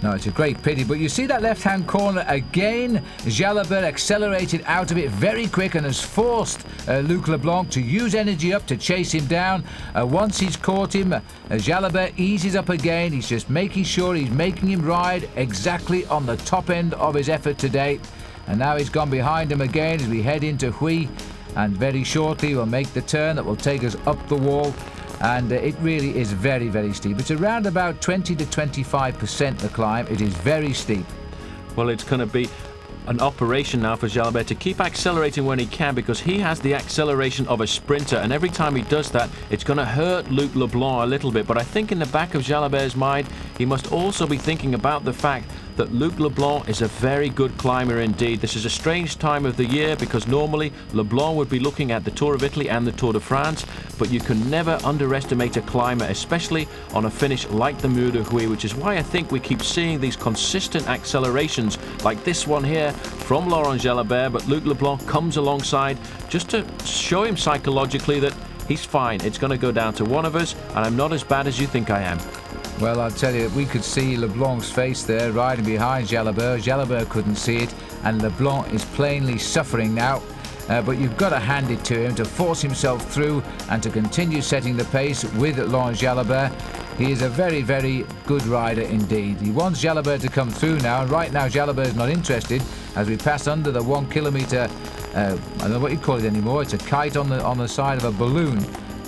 No, it's a great pity, but you see that left-hand corner again. Jalabert accelerated out of it very quick and has forced Luc Leblanc to use energy up to chase him down. Once he's caught him, Jalabert eases up again. He's just making sure he's making him ride exactly on the top end of his effort today. And now he's gone behind him again as we head into Huy, and very shortly we'll make the turn that will take us up the wall. And it really is very, very steep. It's around about 20 to 25% the climb. It is very steep. Well, it's going to be an operation now for Jalabert to keep accelerating when he can, because he has the acceleration of a sprinter, and every time he does that, it's going to hurt Luc Leblanc a little bit. But I think in the back of Jalabert's mind, he must also be thinking about the fact that Luc Leblanc is a very good climber indeed. This is a strange time of the year, because normally Leblanc would be looking at the Tour of Italy and the Tour de France, but you can never underestimate a climber, especially on a finish like the Mur de Huy, which is why I think we keep seeing these consistent accelerations like this one here from Laurent Jalabert. But Luc Leblanc comes alongside just to show him psychologically that he's fine. It's going to go down to one of us, and I'm not as bad as you think I am. Well, I'll tell you, we could see Leblanc's face there riding behind Jalabert. Jalabert couldn't see it, and Leblanc is plainly suffering now. But you've got to hand it to him to force himself through and to continue setting the pace with Laurent Jalabert. He is a very, very good rider indeed. He wants Jalabert to come through now, and right now Jalabert is not interested as we pass under the 1 kilometre, I don't know what you call it anymore. It's a kite on the side of a balloon,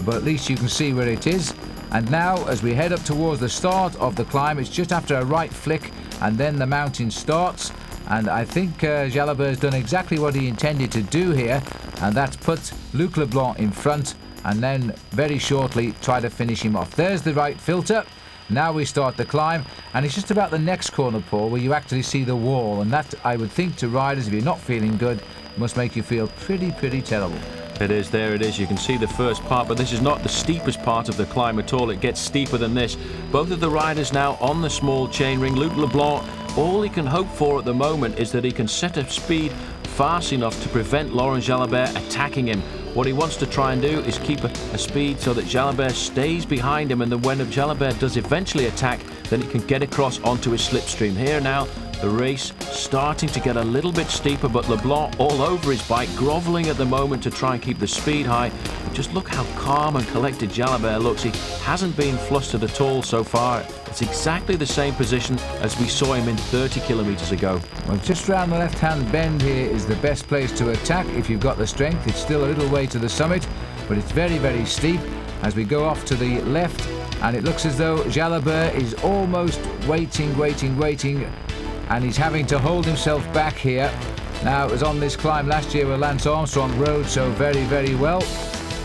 but at least you can see where it is. And now, as we head up towards the start of the climb, it's just after a right flick, and then the mountain starts. And I think Jalabert has done exactly what he intended to do here, and that's put Luc Leblanc in front, and then very shortly try to finish him off. There's the right filter. Now we start the climb, and it's just about the next corner, Paul, where you actually see the wall. And that, I would think, to riders, if you're not feeling good, must make you feel pretty, pretty terrible. It is, there it is. You can see the first part, but this is not the steepest part of the climb at all. It gets steeper than this. Both of the riders now on the small chainring. Luc Leblanc, all he can hope for at the moment is that he can set a speed fast enough to prevent Laurent Jalabert attacking him. What he wants to try and do is keep a speed so that Jalabert stays behind him, and then when Jalabert does eventually attack, then he can get across onto his slipstream. Here now, the race starting to get a little bit steeper, but Leblanc all over his bike, grovelling at the moment to try and keep the speed high. But just look how calm and collected Jalabert looks. He hasn't been flustered at all so far. It's exactly the same position as we saw him in 30 kilometres ago. Well, just round the left-hand bend here is the best place to attack if you've got the strength. It's still a little way to the summit, but it's very, very steep as we go off to the left, and it looks as though Jalabert is almost waiting, and he's having to hold himself back here. Now, it was on this climb last year where Lance Armstrong rode so very, very well.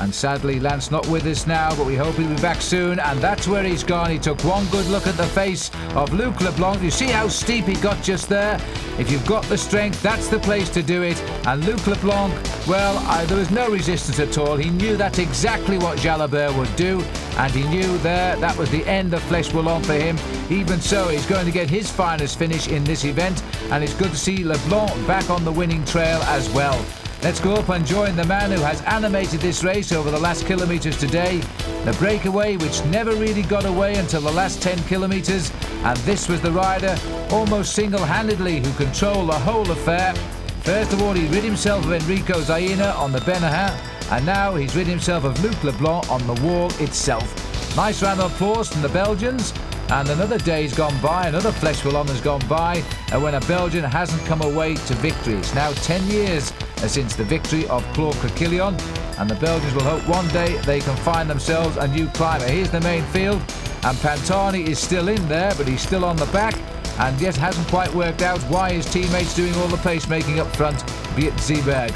And sadly, Lance not with us now, but we hope he'll be back soon. And that's where he's gone. He took one good look at the face of Luc Leblanc. You see how steep he got just there? If you've got the strength, that's the place to do it. And Luc Leblanc, well, there was no resistance at all. He knew that's exactly what Jalabert would do. And he knew there that was the end of Fleche Wallonne for him. Even so, he's going to get his finest finish in this event. And it's good to see Leblanc back on the winning trail as well. Let's go up and join the man who has animated this race over the last kilometres today. The breakaway which never really got away until the last 10 kilometres. And this was the rider almost single-handedly who controlled the whole affair. First of all, he rid himself of Enrico Zaina on the Benahin, and now he's rid himself of Luc Leblanc on the wall itself. Nice round of applause from the Belgians. And another day's gone by, another Fleche Wallonne has gone by, when a Belgian hasn't come away to victory. It's now 10 years since the victory of Claude Coquillon, and the Belgians will hope one day they can find themselves a new climber. Here's the main field, and Pantani is still in there, but he's still on the back, and yet hasn't quite worked out why his teammates doing all the pacemaking up front, be it Zeeberg.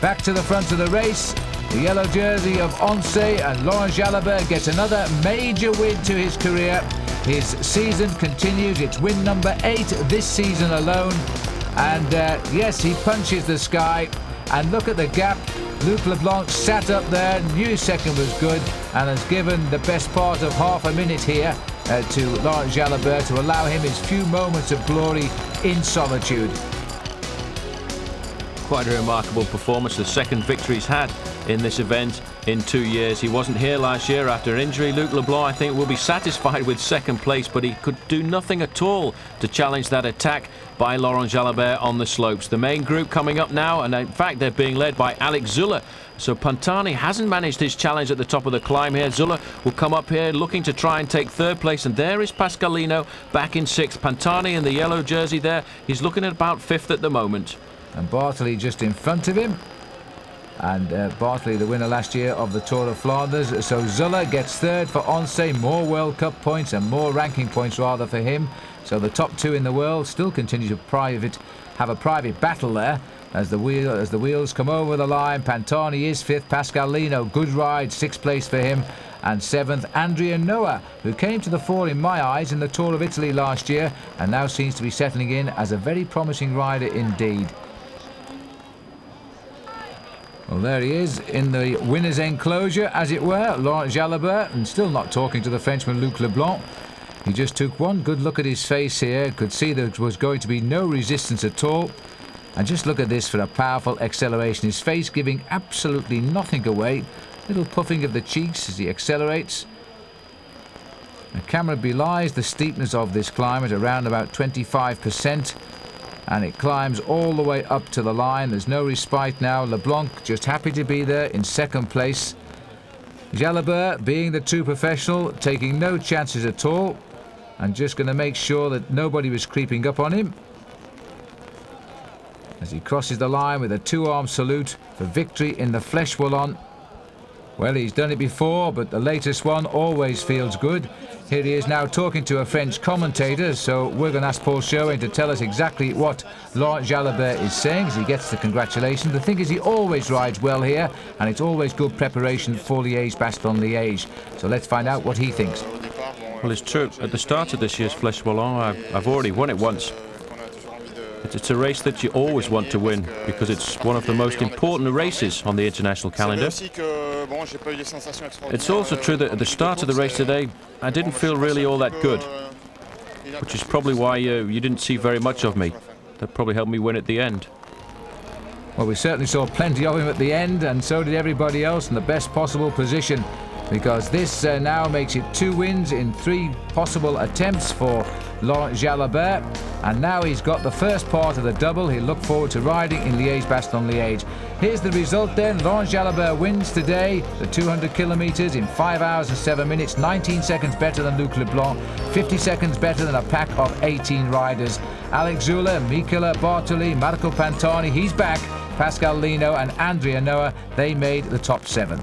Back to the front of the race, the yellow jersey of Oncé, and Laurent Jalabert gets another major win to his career. His season continues. It's win number 8 this season alone. And yes, he punches the sky. And look at the gap. Luc Leblanc sat up there, knew second was good, and has given the best part of half a minute here to Laurent Jalabert to allow him his few moments of glory in solitude. quite a remarkable performance. The second victory he's had in this event in 2 years. He wasn't here last year after injury. Luc Leblanc, I think, will be satisfied with second place, but he could do nothing at all to challenge that attack by Laurent Jalabert on the slopes. The main group coming up now, and in fact they're being led by Alex Zuller. So Pantani hasn't managed his challenge at the top of the climb here. Zuller will come up here looking to try and take third place, and there is Pascalino back in sixth. Pantani in the yellow jersey there, he's looking at about fifth at the moment. And Bartoli just in front of him. And Bartoli, the winner last year of the Tour of Flanders. So Zuller gets third for Oncé. More World Cup points and more ranking points rather for him. So the top two in the world still continue to have a private battle there as the wheels come over the line. Pantani is fifth. Pascalino, good ride, sixth place for him. And seventh, Andrea Noah, who came to the fore in my eyes in the Tour of Italy last year and now seems to be settling in as a very promising rider indeed. Well, there he is in the winner's enclosure, as it were, Laurent Jalabert, and still not talking to the Frenchman Luc Leblanc. He just took one good look at his face here, could see there was going to be no resistance at all. And just look at this for a powerful acceleration. His face giving absolutely nothing away. Little puffing of the cheeks as he accelerates. The camera belies the steepness of this climb at around about 25%. And it climbs all the way up to the line. There's no respite now. Leblanc just happy to be there in second place. Jalabert, being the true professional, taking no chances at all and just going to make sure that nobody was creeping up on him as he crosses the line with a two-arm salute for victory in the Fleche Wallonne. Well, he's done it before, but the latest one always feels good. Here he is now talking to a French commentator, so we're going to ask Paul Sherwin to tell us exactly what Laurent Jalabert is saying as he gets the congratulations. The thing is, he always rides well here, and it's always good preparation for Liège-Bastogne-Liège. So let's find out what he thinks. Well, it's true. At the start of this year's Fleche Wallonne, I've already won it once. It's a race that you always want to win because it's one of the most important races on the international calendar. It's also true that at the start of the race today, I didn't feel really all that good, which is probably why you didn't see very much of me. That probably helped me win at the end. Well, we certainly saw plenty of him at the end, and so did everybody else in the best possible position, because this now makes it 2 wins in 3 possible attempts for Laurent Jalabert, and now he's got the first part of the double. He'll look forward to riding in Liège-Bastogne-Liège. Here's the result then. Laurent Jalabert wins today the 200 kilometres in 5 hours and 7 minutes, 19 seconds better than Luc Leblanc, 50 seconds better than a pack of 18 riders. Alex Zuller, Michele Bartoli, Marco Pantani, he's back. Pascalino and Andrea Noah, they made the top 7.